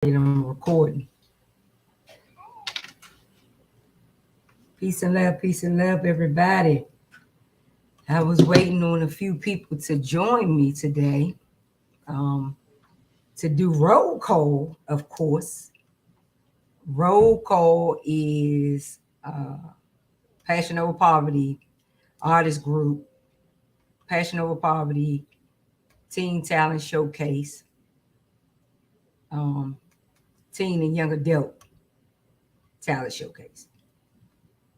I'm recording. Peace and love, everybody. I was waiting on a few people to join me today to do roll call, of course. Roll call is Passion Over Poverty Artist Group, Passion Over Poverty Teen Talent Showcase, Teen and Young Adult Talent Showcase.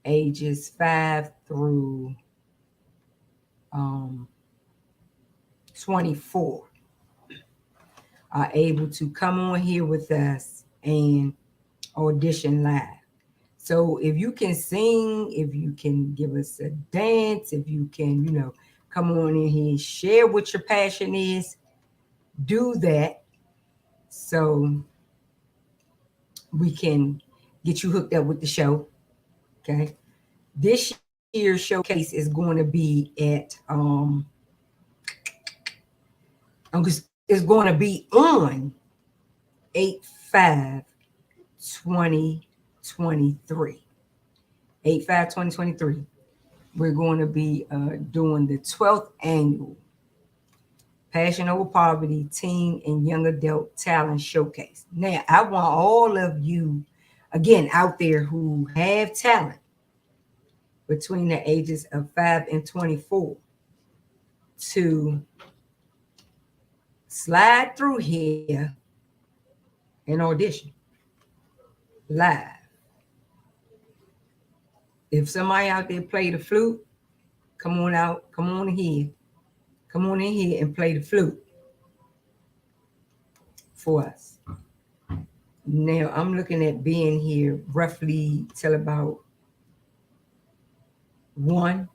Ages 5 through 24 are able to come on here with us and audition live. So if you can sing, if you can give us a dance, if you can, come on in here and share what your passion is, do that so we can get you hooked up with the show. Okay. This year's showcase is going to be at it's going to be on 8/5/2023. 8/5/2023. We're going to be doing the 12th annual Passion Over Poverty Teen and Young Adult Talent Showcase. Now, I want all of you, again, out there who have talent between the ages of 5 and 24 to slide through here and audition live. If somebody out there play the flute, come on out, come on in here and play the flute for us. Now, I'm looking at being here roughly till about 1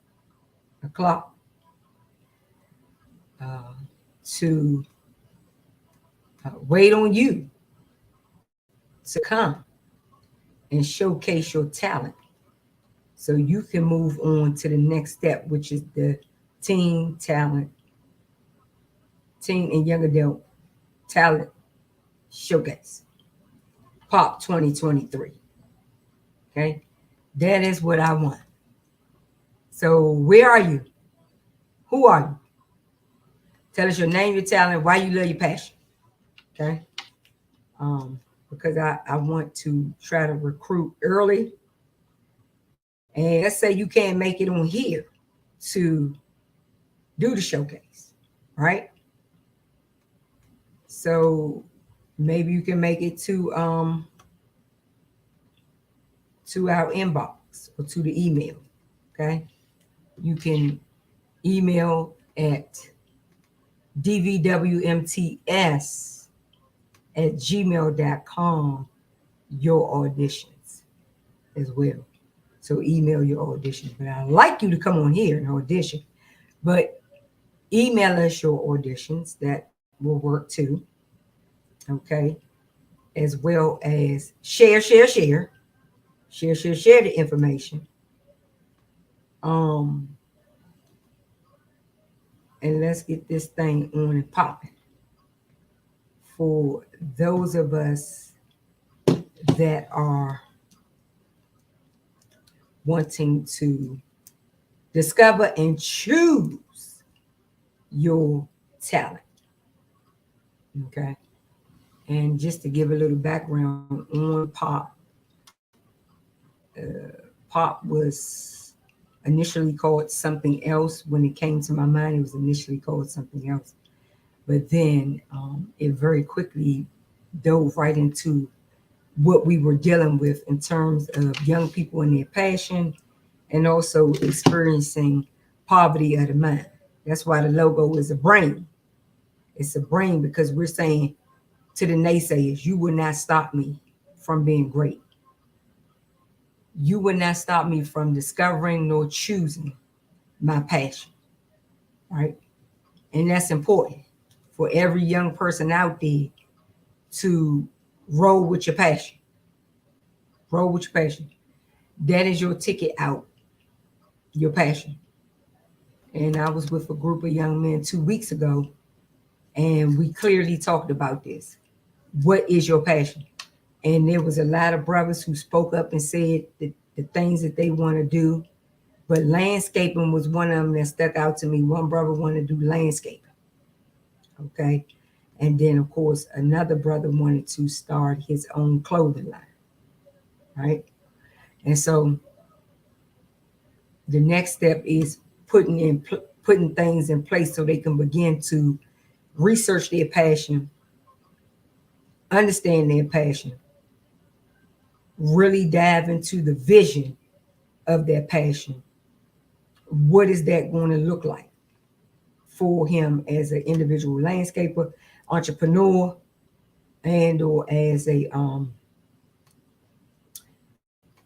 o'clock to wait on you to come and showcase your talent so you can move on to the next step, which is the Teen and Young Adult Talent Showcase, POP 2023. Okay, that is what I want. So where are you? Who are you? Tell us your name, your talent, why you love your passion. Okay, because I want to try to recruit early. And let's say you can't make it on here to do the showcase, right? So maybe you can make it to our inbox or to the email. Okay, you can email at dvwmts@gmail.com your auditions as well. So email your auditions. But I'd like you to come on here and audition. But email us your auditions. That will work too. Okay. As well as share the information. And let's get this thing on and popping. For those of us that are wanting to discover and choose your talent. Okay. And just to give a little background on POP, POP was initially called something else. When it came to my mind, it was initially called something else. But then it very quickly dove right into what we were dealing with in terms of young people and their passion and also experiencing poverty of the mind. That's why the logo is a brain. It's a brain because we're saying to the naysayers, you will not stop me from being great. You will not stop me from discovering nor choosing my passion, right? And that's important for every young person out there to roll with your passion. Roll with your passion. That is your ticket out, your passion. And I was with a group of young men 2 weeks ago, and we clearly talked about this. what is your passion? And there was a lot of brothers who spoke up and said the things that they want to do. But landscaping was one of them that stuck out to me. One brother wanted to do landscaping. Okay. And then, of course, another brother wanted to start his own clothing line. Right. And so the next step is putting things in place so they can begin to research their passion, understand their passion, really dive into the vision of their passion. What is that going to look like for him as an individual landscaper, entrepreneur, and or as a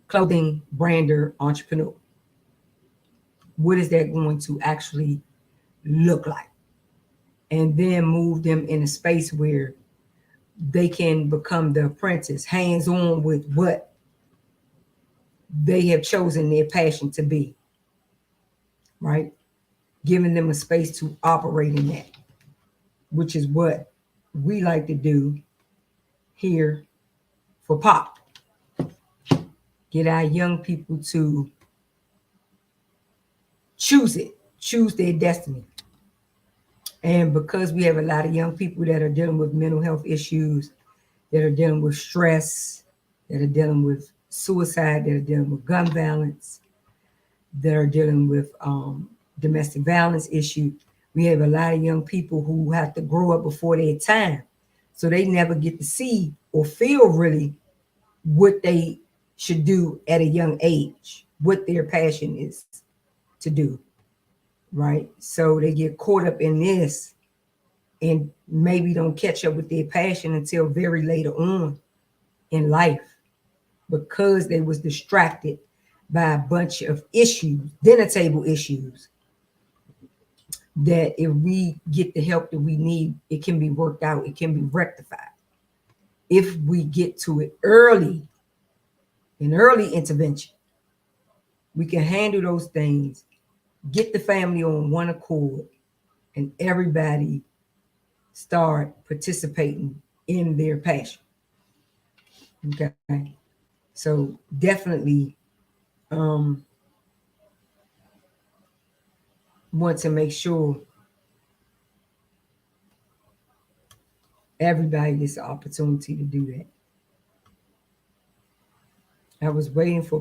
clothing brander entrepreneur? What is that going to actually look like? And then move them in a space where they can become the apprentice, hands-on with what they have chosen their passion to be, right? Giving them a space to operate in that, which is what we like to do here for POP. Get our young people to choose their destiny. And because we have a lot of young people that are dealing with mental health issues, that are dealing with stress, that are dealing with suicide, that are dealing with gun violence, that are dealing with domestic violence issue, we have a lot of young people who have to grow up before their time. So they never get to see or feel really what they should do at a young age, what their passion is to do, right? So they get caught up in this and maybe don't catch up with their passion until very later on in life because they was distracted by a bunch of issues, dinner table issues, that if we get the help that we need, it can be worked out, it can be rectified. If we get to it early, in early intervention, we can handle those things, get the family on one accord, and everybody start participating in their passion. Okay. So definitely want to make sure everybody gets the opportunity to do that. I was waiting for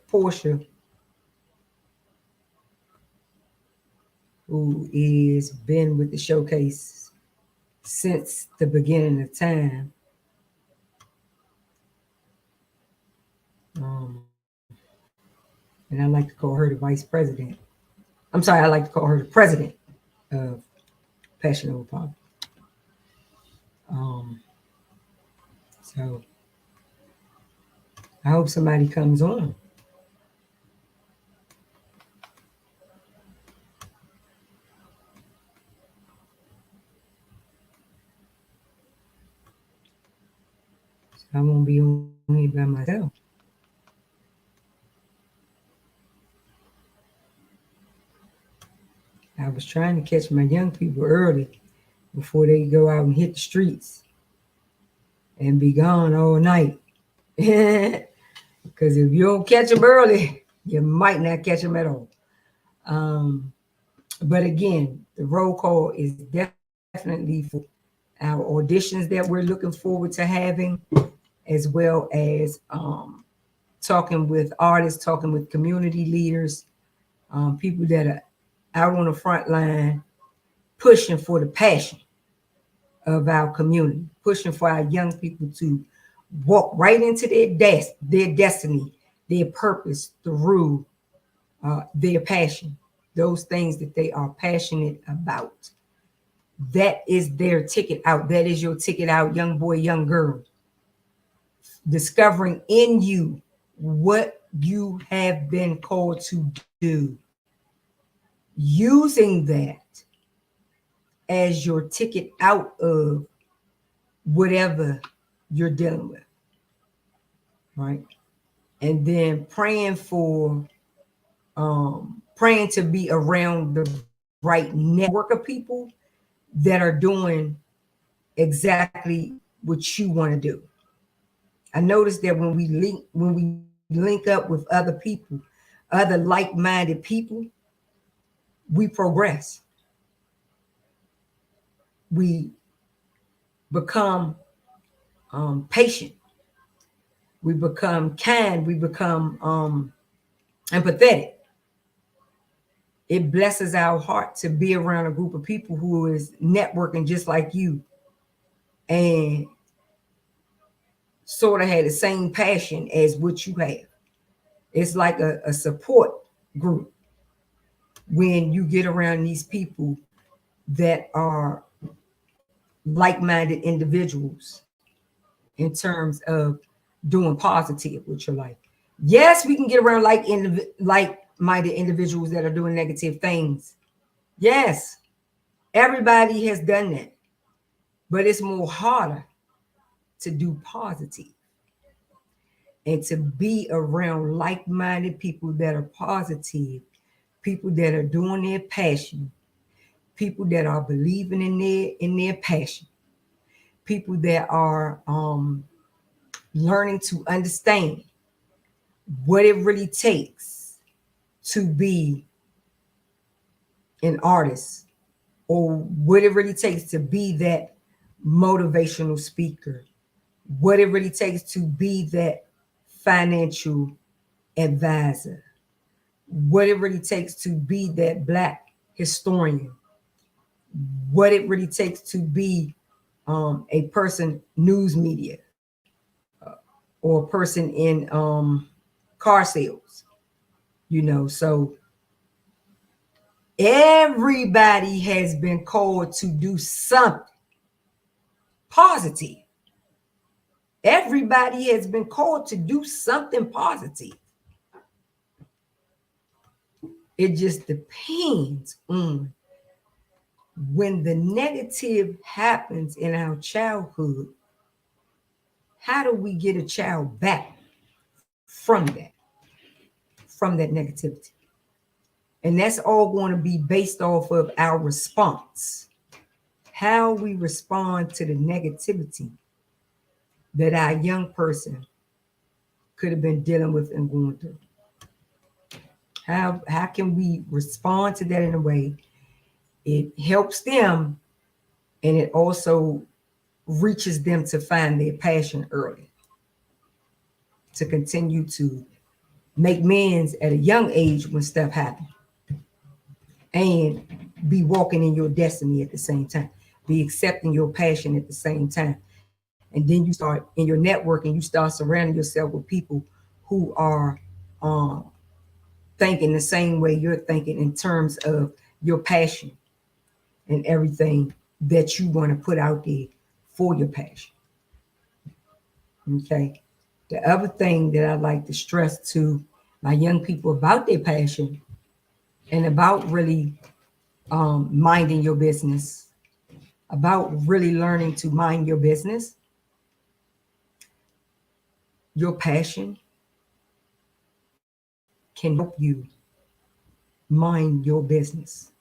Portia, who is been with the showcase since the beginning of time. And I like to call her the vice president. I'm sorry, I like to call her the president of Passion Over Pop. So I hope somebody comes on. So I won't be on here by myself. I was trying to catch my young people early before they go out and hit the streets and be gone all night. Because if you don't catch them early, you might not catch them at all. But again, the roll call is definitely for our auditions that we're looking forward to having, as well as talking with artists, talking with community leaders, people that are out on the front line, pushing for the passion of our community, pushing for our young people to walk right into their destiny, their purpose through their passion, those things that they are passionate about. That is their ticket out. That is your ticket out, young boy, young girl. Discovering in you what you have been called to do. Using that as your ticket out of whatever you're dealing with, right? And then praying to be around the right network of people that are doing exactly what you want to do. I noticed that when we link up with other people, other like-minded people, we progress. We become patient. We become kind. We become empathetic. It blesses our heart to be around a group of people who is networking just like you and sort of had the same passion as what you have. It's like a support group when you get around these people that are like-minded individuals in terms of doing positive with your life. Yes, we can get around like-minded individuals that are doing negative things. Yes, everybody has done that, but it's more harder to do positive and to be around like-minded people that are positive, people that are doing their passion, people that are believing in their passion, people that are learning to understand what it really takes to be an artist, or what it really takes to be that motivational speaker, what it really takes to be that financial advisor, what it really takes to be that Black historian, what it really takes to be a person news media, or a person in car sales, so everybody has been called to do something positive. Everybody has been called to do something positive. It just depends on when the negative happens in our childhood, how do we get a child back from that negativity? And that's all going to be based off of our response, how we respond to the negativity that our young person could have been dealing with and going through. How can we respond to that in a way it helps them, and it also reaches them to find their passion early, to continue to make amends at a young age when stuff happens, and be walking in your destiny at the same time, be accepting your passion at the same time. And then you start in your network and you start surrounding yourself with people who are thinking the same way you're thinking in terms of your passion and everything that you want to put out there for your passion. Okay. The other thing that I like to stress to my young people about their passion and about really minding your business, about really learning to mind your business, your passion can help you mind your business.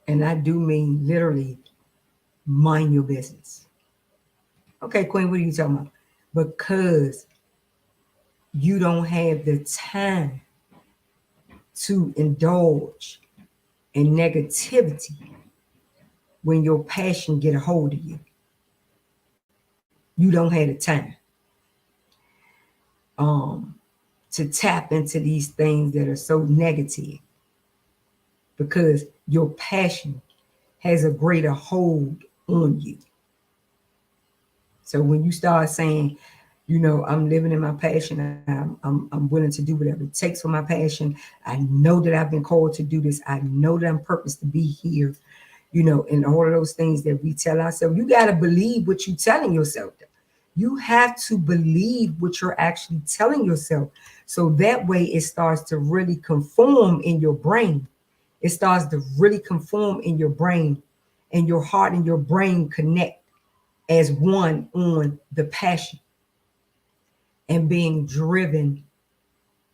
And I do mean literally mind your business. Okay, Queen, what are you talking about? Because you don't have the time to indulge in negativity when your passion get a hold of you. You don't have the time to tap into these things that are so negative, because your passion has a greater hold on you. So when you start saying, I'm living in my passion, I'm willing to do whatever it takes for my passion. I know that I've been called to do this. I know that I'm purposed to be here, and all of those things that we tell ourselves. You got to believe what you're telling yourself. You have to believe what you're actually telling yourself. So that way it starts to really conform in your brain. It starts to really conform in your brain, and your heart and your brain connect as one on the passion and being driven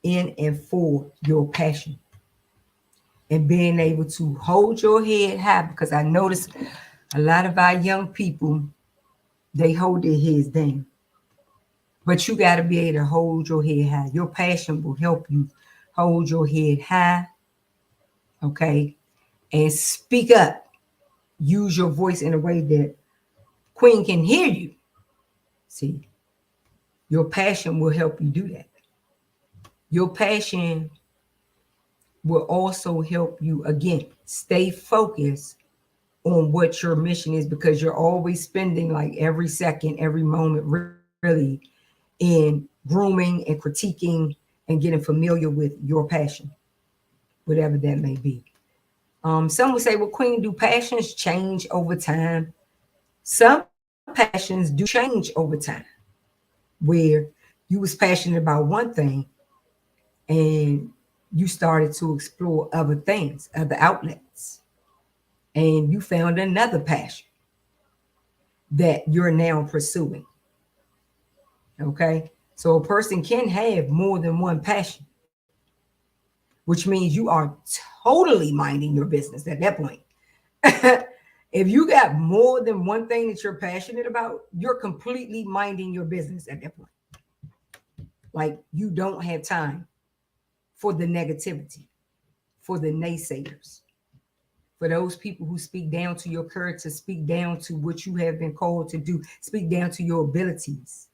in and for your passion, and being able to hold your head high. Because I notice a lot of our young people, they hold their heads down. But you got to be able to hold your head high. Your passion will help you hold your head high, okay? And speak up. Use your voice in a way that Queen can hear you. See, your passion will help you do that. Your passion will also help you, again, stay focused on what your mission is, because you're always spending like every second, every moment, really, in grooming and critiquing and getting familiar with your passion, whatever that may be. Some would say, well, Queen, do passions change over time? Some passions do change over time, where you was passionate about one thing and you started to explore other things, other outlets, and you found another passion that you're now pursuing. Okay. So a person can have more than one passion, which means you are totally minding your business at that point. If you got more than one thing that you're passionate about, you're completely minding your business at that point. Like, you don't have time for the negativity, for the naysayers, for those people who speak down to your character, speak down to what you have been called to do, speak down to your abilities,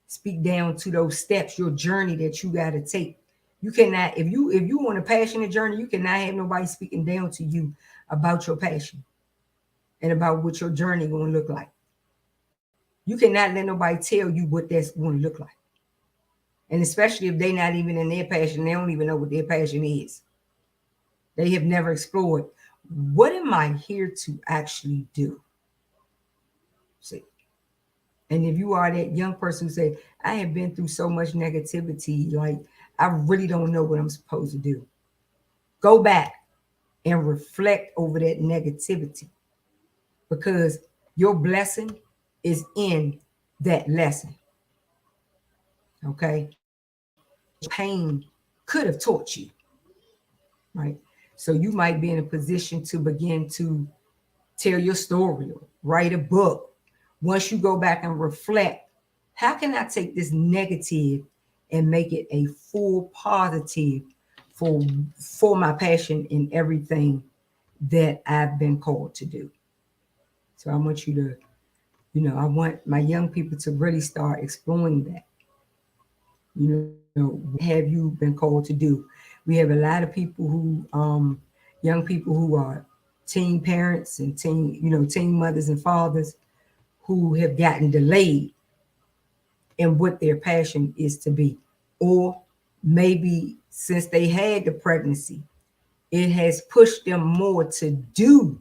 speak down to those steps, your journey that you got to take. You cannot, if you want a passionate journey, you cannot have nobody speaking down to you about your passion and about what your journey going to look like. You cannot let nobody tell you what that's going to look like. And especially if they're not even in their passion, they don't even know what their passion is. They have never explored, what am I here to actually do? See. And if you are that young person who say, I have been through so much negativity, like, I really don't know what I'm supposed to do. Go back and reflect over that negativity, because your blessing is in that lesson. Okay. Pain could have taught you, right? So you might be in a position to begin to tell your story or write a book. Once you go back and reflect, how can I take this negative and make it a full positive for my passion in everything that I've been called to do? So I want you to, I want my young people to really start exploring that. What have you been called to do? We have a lot of people who, young people who are teen parents and teen mothers and fathers who have gotten delayed in what their passion is to be. Or maybe since they had the pregnancy, it has pushed them more to do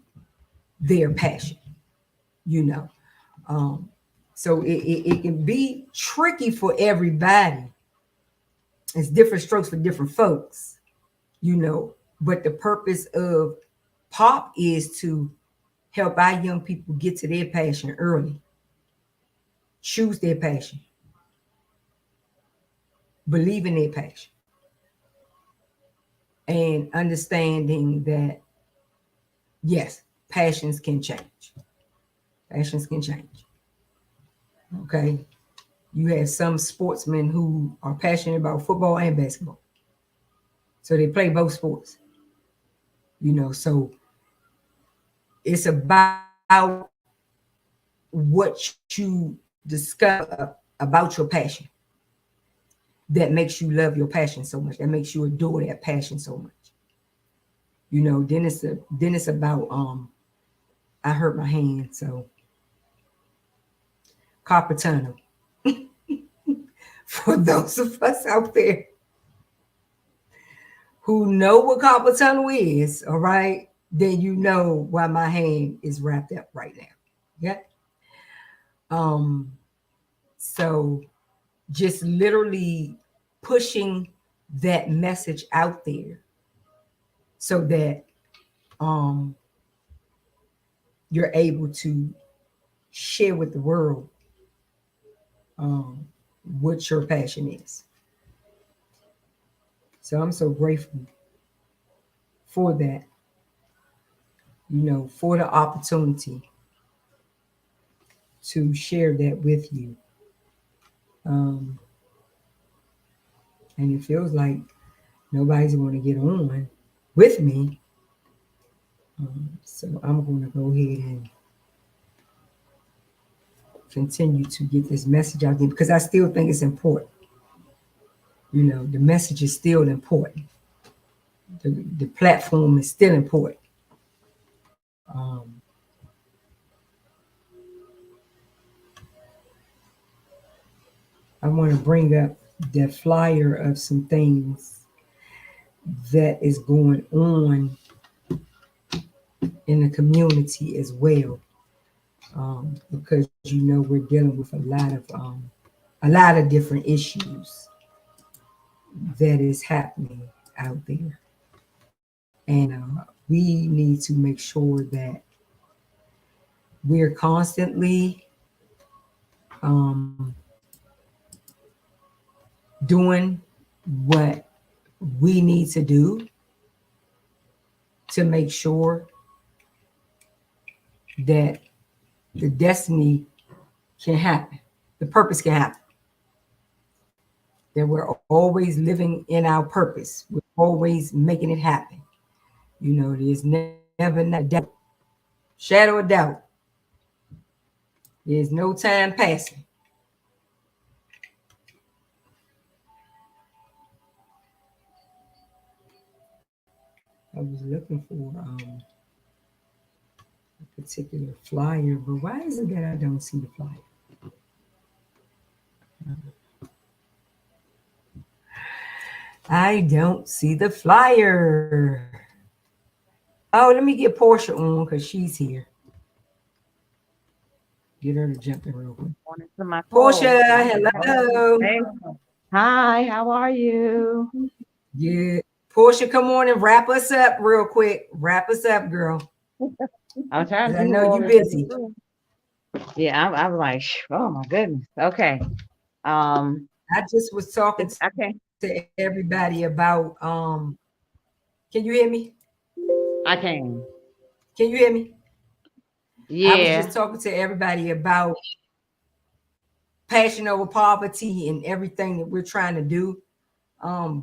their passion, you know. So it can be tricky for everybody. It's different strokes for different folks, but the purpose of POP is to help our young people get to their passion early, choose their passion, believe in their passion, and understanding that, yes, passions can change. Passions can change. Okay. You have some sportsmen who are passionate about football and basketball. So they play both sports. So it's about what you discover about your passion that makes you love your passion so much, that makes you adore that passion so much. Then it's about I hurt my hand, so carpal tunnel. For those of us out there who know what carpal tunnel is, all right, then you know why my hand is wrapped up right now. Yeah. So just literally pushing that message out there so that you're able to share with the world what your passion is. So I'm so grateful for that, for the opportunity to share that with you. Um, and it feels like nobody's going to get on with me. So I'm going to go ahead and continue to get this message out there because I still think it's important. You know, the message is still important. The platform is still important. Um, I want to bring up the flyer of some things that is going on in the community as well, because you know we're dealing with a lot of different issues that is happening out there, and we need to make sure that we're constantly um, doing what we need to do to make sure that the destiny can happen, the purpose can happen, that we're always living in our purpose, we're always making it happen. You know, there's never not a doubt, shadow of doubt. There's no time passing. I was looking for a particular flyer, but why is it that I don't see the flyer? I don't see the flyer. Oh, let me get Portia on because she's here. Get her to jump in real quick. Morning to my call. Portia, hello. Hey. Hi, how are you? Yeah. Portia, come on and wrap us up real quick. Wrap us up, girl. I'm trying 'Cause to I do know all you're this. busy. Yeah, I'm like, oh my goodness. Okay. Um, I just was talking okay. to everybody about can you hear me? I can. Can you hear me? I was just Yeah. talking to everybody about passion over poverty and everything that we're trying to do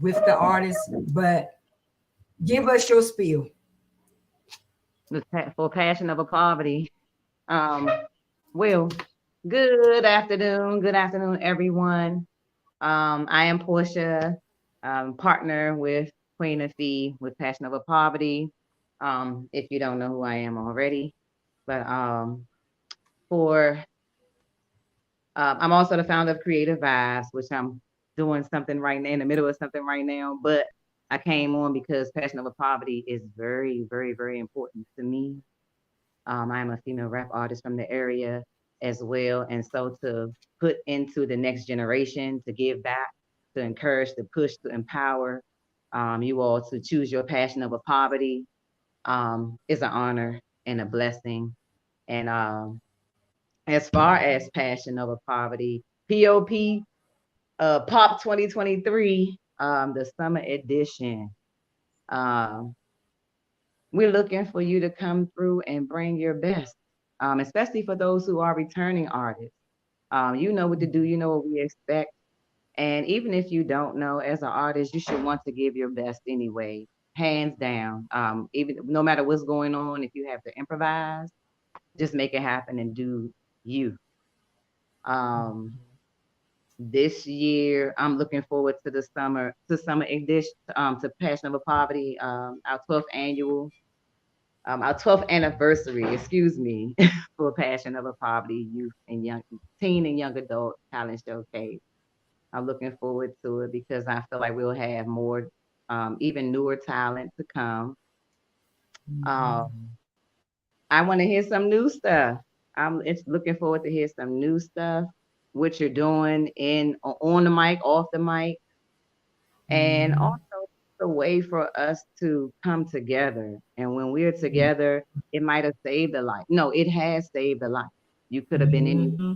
with the artists. But give us your spiel. For passion over poverty. Um, well, good afternoon. Good afternoon, everyone. I am Portia, partner with Queen of Fee with Passion Over Poverty. If you don't know who I am already, but for I'm also the founder of Creative Vibes, which I'm doing something right now in the middle of something right now. But I came on because Passion Over Poverty is very, very, very important to me. I am a female rap artist from the area as well, and so to put into the next generation, to give back, to encourage, to push, to empower you all to choose your passion over poverty is an honor and a blessing. And as far as passion over poverty, POP, POP 2023, the summer edition. Um, we're looking for you to come through and bring your best, especially for those who are returning artists. You know what to do, you know what we expect. And even if you don't know, as an artist, you should want to give your best anyway, hands down. Even no matter what's going on, if you have to improvise, just make it happen and do you. Um, this year, I'm looking forward to the summer edition, to Passion Over Poverty, our 12th anniversary, excuse me, for Passion Over Poverty Youth and Young Teen and Young Adult Talent Showcase. I'm looking forward to it because I feel like we'll have more, even newer talent to come. Um, I want to hear some new stuff. I'm it's looking forward to hear some new stuff, what you're doing on the mic, off the mic, and Mm-hmm. also the way for us to come together. And when we're together, it might have saved a life. No, it has saved a life. You could have been any, Mm-hmm.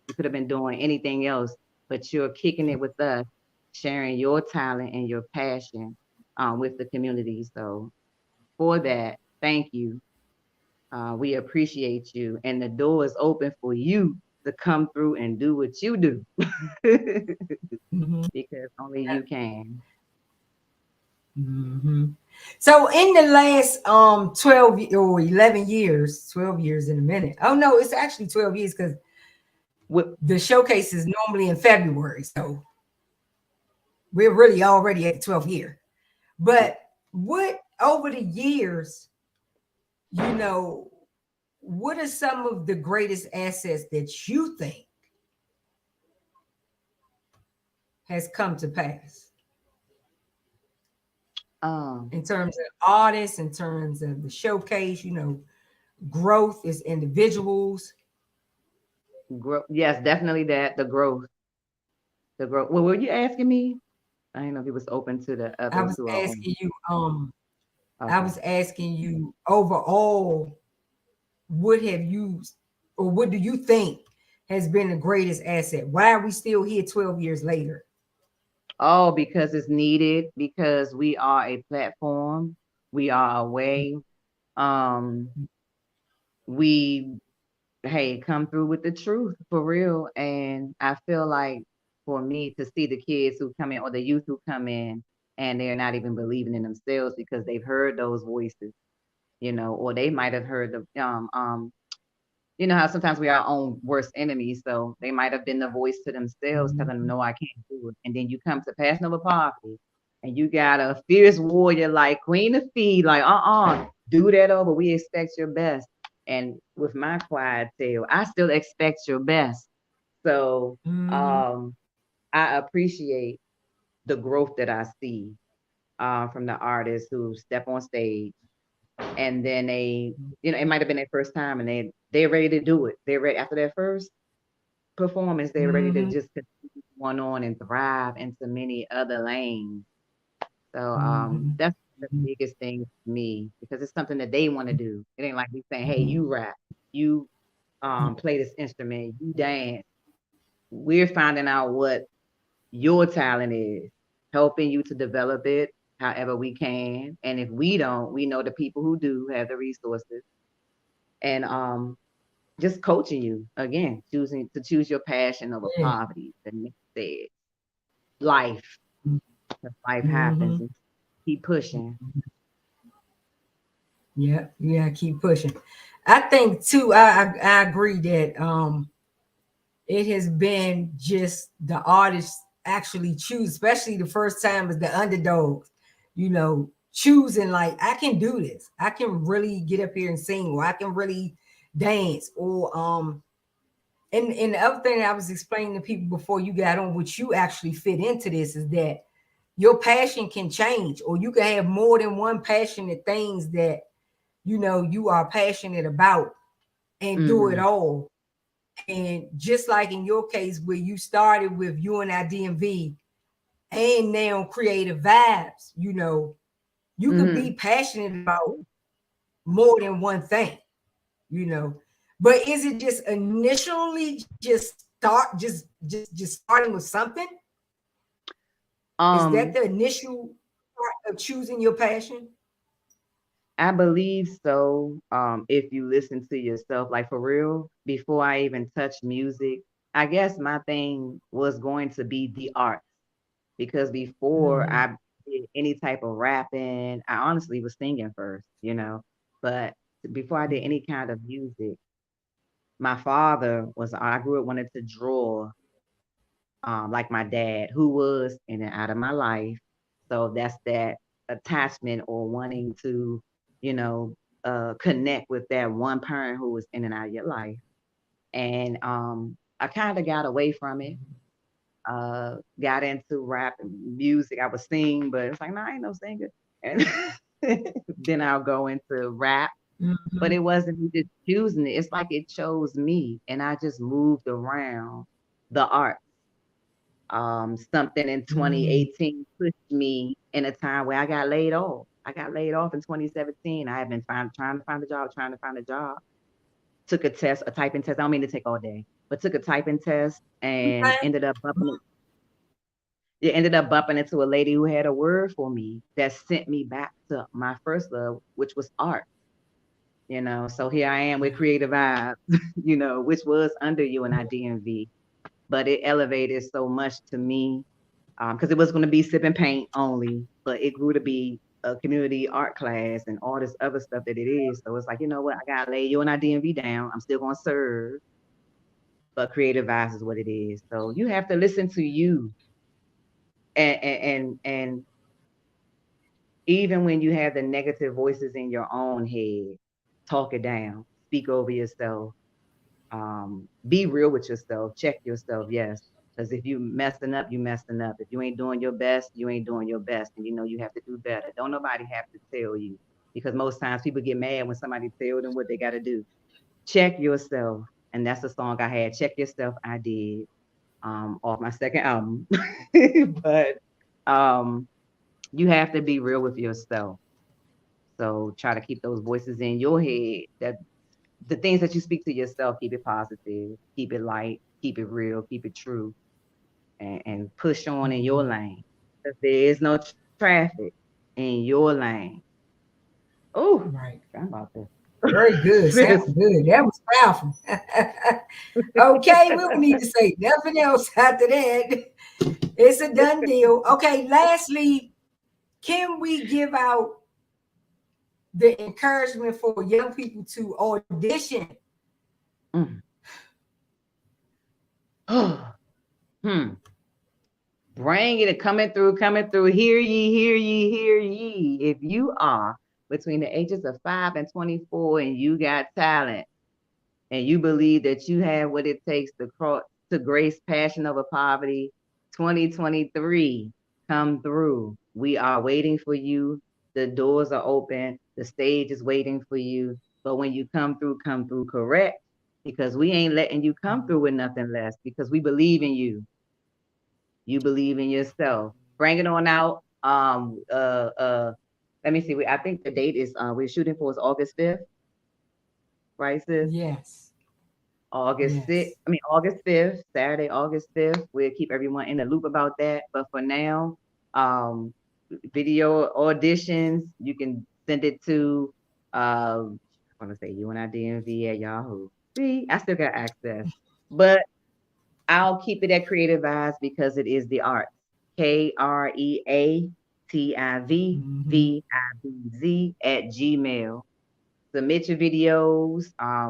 you could have been doing anything else, but you're kicking it with us, sharing your talent and your passion with the community. So for that, thank you. We appreciate you, and the door is open for you to come through and do what you do Hmm. because only you can. Hmm. So in the last 12 or 11 years, 12 years in a minute. Oh no, it's actually 12 years because What, the showcase is normally in February. So we're really already at the 12th year. But what over the years, you know, what are some of the greatest assets that you think has come to pass um, in terms of artists, in terms of the showcase, growth as individuals? yes, definitely that the growth, the growth. Well, were you asking me? I didn't know if he was open to the I others was who are on. asking you, I Okay. was asking you overall, what have you or what do you think has been the greatest asset? Why are we still here 12 years later? Oh, because it's needed, because we are a platform, we are a way. Um, we hey, come through with the truth for real. And I feel like for me to see the kids who come in or the youth who come in and they're not even believing in themselves because they've heard those voices, or they might have heard the you know how sometimes we are our own worst enemies. So they might have been the voice to themselves telling them, Mhm. no, I can't do it. And then you come to passing over poverty and you got a fierce warrior like Queen of Feed, like, do that over. We expect your best. And with my quiet tail, I still expect your best. So Mhm. um, I appreciate the growth that I see from the artists who step on stage and then it might have been their first time and they're ready to do it. They're ready after their first performance, they're ready to Mhm. just continue one on and thrive into many other lanes. So Mhm. that's the biggest thing for me because it's something that they want to do. It ain't like we saying, hey, you rap, you play this instrument, you dance. We're finding out what your talent is, helping you to develop it however we can. And if we don't, we know the people who do have the resources and just coaching you again, choosing to choose your passion over Yeah. poverty. The next said life, 'cause life happens, Mhm. and keep pushing. Yeah, yeah, keep pushing. I think too, I agree that it has been just the artists actually choose, especially the first time as the underdogs, choosing like I can do this. I can really get up here and sing, or I can really dance, or and the other thing that I was explaining to people before you got on, which you actually fit into this, is that your passion can change, or you can have more than one passionate things that you are passionate about and do it Hmm. all. And just like in your case, where you started with UNIDMV and now Creative Vibes, you can Hmm. be passionate about more than one thing, you know. But is it just initially just starting with something? Is that Um, the initial part of choosing your passion? I believe so. If you listen to yourself, like for real, before I even touched music, I guess my thing was going to be the art because before Mm-hmm. I did any type of rapping, I honestly was singing first. But before I did any kind of music, my father was, I grew up wanting to draw like my dad, who was in and out of my life. So that's that attachment or wanting to, you know, connect with that one parent who was in and out of your life. And I kind of got away from it. Got into rap and music. I was sing, but it's like, no, I ain't no singer. And then I'll go into rap, but Mm-hmm. it wasn't me just choosing it. It's like it chose me, and I just moved around the art. Something in Mm-hmm. 2018 pushed me in a time where I got laid off. I got laid off in 2017. I had been trying to find a job, trying to find a job. Took a test, a typing test. I don't mean to take all day, but took a typing test and Okay. ended up bumping into a lady who had a word for me that sent me back to my first love, which was art. So here I am with Creative Vibes, which was under UNI DMV, but it elevated so much to me because it was going to be sip and paint only, but it grew to be a community art class and all this other stuff that it is. So it's like, you know what, I got to lay UNI DMV down. I'm still going to serve, but Creative Vibes is what it is. So you have to listen to you, and even when you have the negative voices in your own head, talk it down, speak over yourself, be real with yourself, check yourself, yes. Because if you messing up, you messing up. If you ain't doing your best, you ain't doing your best. And you have to do better. Don't nobody have to tell you. Because most times people get mad when somebody tells them what they got to do. Check yourself. And that's the song I had. Check Yourself, I did, off my second album. But you have to be real with yourself. So try to keep those voices in your head, that the things that you speak to yourself, keep it positive, keep it light, keep it real, keep it true, and push on in your lane. Because there is no traffic in your lane. Oh, Right. I'm about to. Very good. Sis. Sounds good. That was powerful. Okay, we don't need to say nothing else after that. It's a done deal. Okay, lastly, can we give out the encouragement for young people to audition? Mm. Hmm. Bring it, coming through, coming through. Hear ye, hear ye, hear ye. If you are between the ages of 5 and 24 and you got talent, and you believe that you have what it takes to grace passion over poverty, 2023, come through. We are waiting for you. The doors are open. The stage is waiting for you. But when you come through correct, because we ain't letting you come through with nothing less, because we believe in you. You believe in yourself. Bring it on out. Let me see. I think the date is we're shooting for is August 5th, right, sis? Yes. August 6th, Yes. I mean August 5th, Saturday, August 5th. We'll keep everyone in the loop about that. But for now, um, video auditions, you can send it to I want to say UNIDMV at Yahoo. See, I still got access. But I'll keep it at Creative Eyes because it is the arts. Mm-hmm. KREATIVIBZ at Gmail. Submit your videos.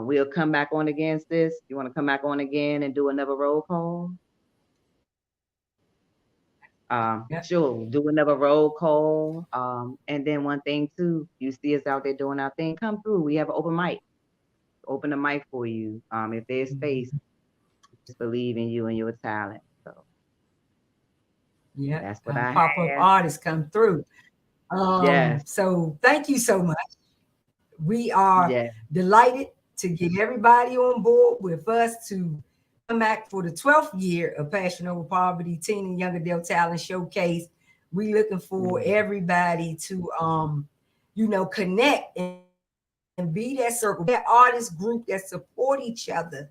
We'll come back on again, sis. You want to come back on again and do another roll call? Yep. Sure, do another roll call. And then one thing too, you see us out there doing our thing, come through. We have an open mic. Open the mic for you. If there's space, Mm-hmm. just believe in you and your talent. So Yep. that's what I Pop-up have. artists come through. Yes, So thank you so much. We are yes, delighted to get everybody on board with us to come back for the 12th year of Passion Over Poverty Teen and Young Adult Talent Showcase. We looking for mm, everybody to connect and be that circle, be that artist group that support each other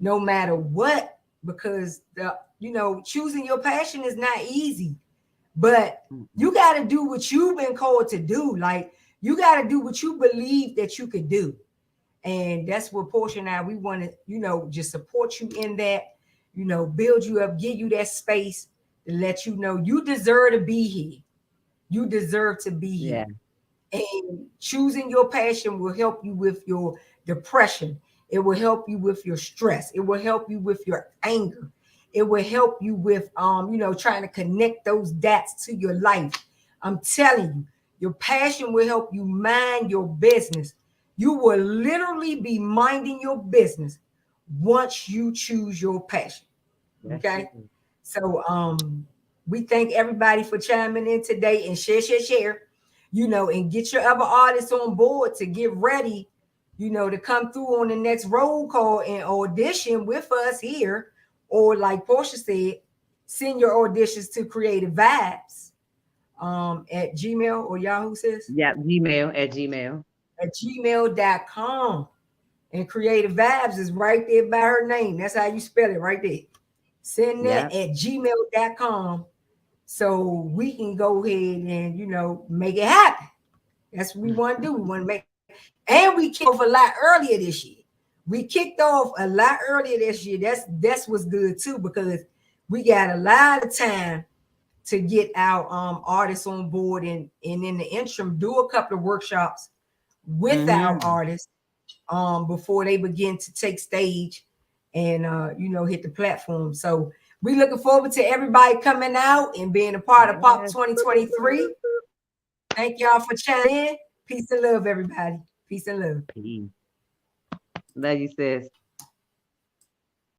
no matter what, because choosing your passion is not easy, but mm, you got to do what you've been called to do. Like, you got to do what you believe that you could do. And that's what Portia and I, we want to, just support you in that, build you up, give you that space to let you know you deserve to be here. You deserve to be yeah, here. And choosing your passion will help you with your depression. It will help you with your stress. It will help you with your anger. It will help you with trying to connect those dots to your life. I'm telling you, your passion will help you mind your business. You will literally be minding your business once you choose your passion. yes, Okay? sis. So we thank everybody for chiming in today, and share, and get your other artists on board to get ready, to come through on the next roll call and audition with us here. Or like Portia said, send your auditions to Creative Vibes at Gmail or Yahoo says Yeah, Gmail at Gmail. at gmail.com. And Creative Vibes is right there by her name. That's how you spell it right there. Send that Yep. at gmail.com so we can go ahead and make it happen. That's what we want to do. We want to make, and And we kicked off a lot earlier this year. We kicked off a lot earlier this year. That's what's good too, because we got a lot of time to get our artists on board, and in the interim do a couple of workshops with our artists before they begin to take stage and hit the platform. So we looking forward to everybody coming out and being a part of POP 2023. Thank y'all for chiming in. Peace and love, everybody. Peace and love. Peace. Love you, sis.